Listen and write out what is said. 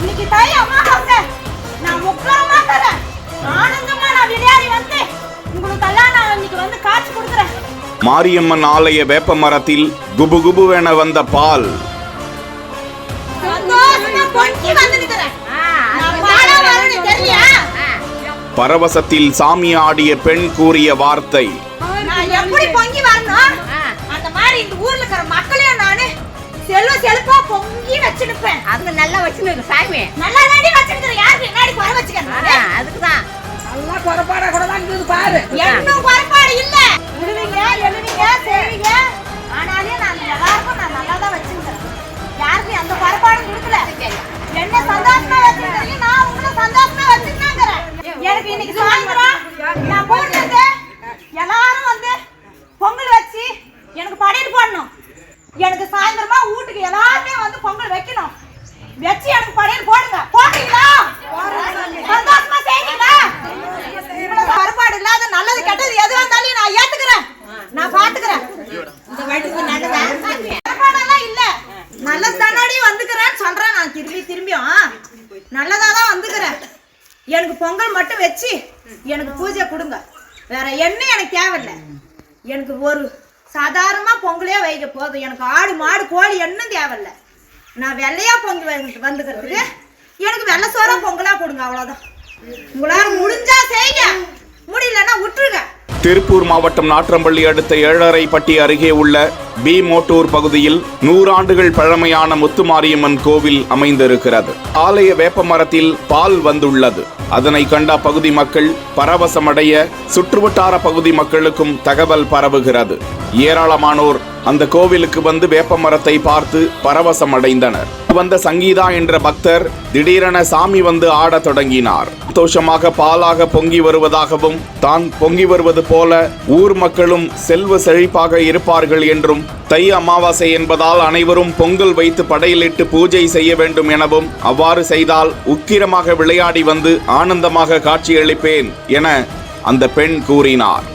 இன்னைக்கு தாய் அமாவாசை. நான் முக்கியமா தரேன். ஆனந்தமா நான் விளையாடி வந்து உங்களுக்கெல்லாம் நான் இன்னைக்கு வந்து காட்சி கொடுக்குறேன். மாரியம்மன் ஆலய வேப்ப மரத்தில் குபு குபுவென வந்த பால். சந்தோஷமா பொங்கி வந்து நிக்கிறேன். நான் பாலா வரணும் தெரியலையா? பரவசத்தில் சாமி ஆடிய பெண் கூறிய வார்த்தை. நான் எப்படி பொங்கி வரணும் அந்த மாதிரி இந்த ஊர்ல இருக்கிற மக்களையும் நானு செல்வா பொங்கி வச்சிருப்பேன். அதுக்கு நல்லா வச்சுன்னு சாமி நல்லா தாண்டி வச்சிருக்கிறேன். யாருக்கு என்னடி குறை வச்சுக்கிறேன்? அதுக்குதான் நல்லா குறைபாடா கூட தான் இருக்குது பாரு. என்னும் குறைபாடு இல்ல. எழுவீங்க செய்வீங்க. ஆனாலே நான் எல்லாருக்கும் நான் நல்லா தான் வச்சிருக்கிறேன். யாருக்கும் அந்த குறைபாடும் கொடுக்கல. என்ன சந்தோஷமா வச்சிருக்கீங்க, நான் உங்களை சந்தோஷமா வச்சிருக்கேன். எனக்கு இன்னைக்கு சாயந்தரம் நான் போடுறது எல்லாரும் வந்து பொங்கல் வச்சு எனக்கு படையல் போடணும். எனக்கு சாயந்தரமா வீட்டுக்கு எல்லாருமே வந்து பொங்கல் வைக்கணும். வச்சு எனக்கு படையல் போடுங்க. போடுறீங்களா? சந்தோஷமா செய்வீங்களா? இவ்வளவு கருப்பாடு இல்லாத நல்லது கெட்டது எது வந்தாலும் நான் ஏத்துக்கிறேன். நான் பாத்துக்கிறேன். இந்த வயசுக்கு நல்லதா கருப்பாடெல்லாம் இல்ல. நல்லது தானடி வந்துக்கிறேன்னு சொல்றேன். நான் திரும்பியும் நல்லதா தான் வந்துக்கிறேன். எனக்கு பொங்கல் மட்டும் வச்சு எனக்கு பூஜை கொடுங்க. வேற என்ன எனக்கு தேவையில்லை. எனக்கு ஒரு சாதாரணமா பொங்கலே வைக்க போதும். எனக்கு ஆடு மாடு கோழி என்ன தேவையில்லை. நான் வெள்ளையா பொங்கல் வந்துக்கிறதுக்கு எனக்கு வெள்ளை சோறா பொங்கலா கொடுங்க. அவ்வளவுதான். உங்களால முடிஞ்சா செய்யுங்க, முடியலன்னா விட்டுருங்க. திருப்பூர் மாவட்டம் நாற்றம்பள்ளி அடுத்த ஏழரைப்பட்டி அருகே உள்ள பி மோட்டூர் பகுதியில் 100 ஆண்டுகள் பழமையான முத்துமாரியம்மன் கோவில் அமைந்திருக்கிறது. ஆலய வேப்ப மரத்தில் பால் வந்துள்ளது. அதனை கண்ட பகுதி மக்கள் பரவசமடைய சுற்றுவட்டார பகுதி மக்களுக்கும் தகவல் பரவுகிறது. ஏராளமானோர் அந்த கோவிலுக்கு வந்து வேப்ப மரத்தை பார்த்து பரவசம் அடைந்தனர். வந்த சங்கீதா என்ற பக்தர் திடீரென சாமி வந்து ஆடத் தொடங்கினார். சந்தோஷமாக பாலாக பொங்கி வருவதாகவும் தான் பொங்கி வருவது போல ஊர் மக்களும் செல்வ செழிப்பாக இருப்பார்கள் என்றும் தை அமாவாசை என்பதால் அனைவரும் பொங்கல் வைத்து படையலிட்டு பூஜை செய்ய வேண்டும் எனவும் அவ்வாறு செய்தால் உக்கிரமாக விளையாடி வந்து ஆனந்தமாக காட்சியளிப்பேன் என அந்த பெண் கூறினார்.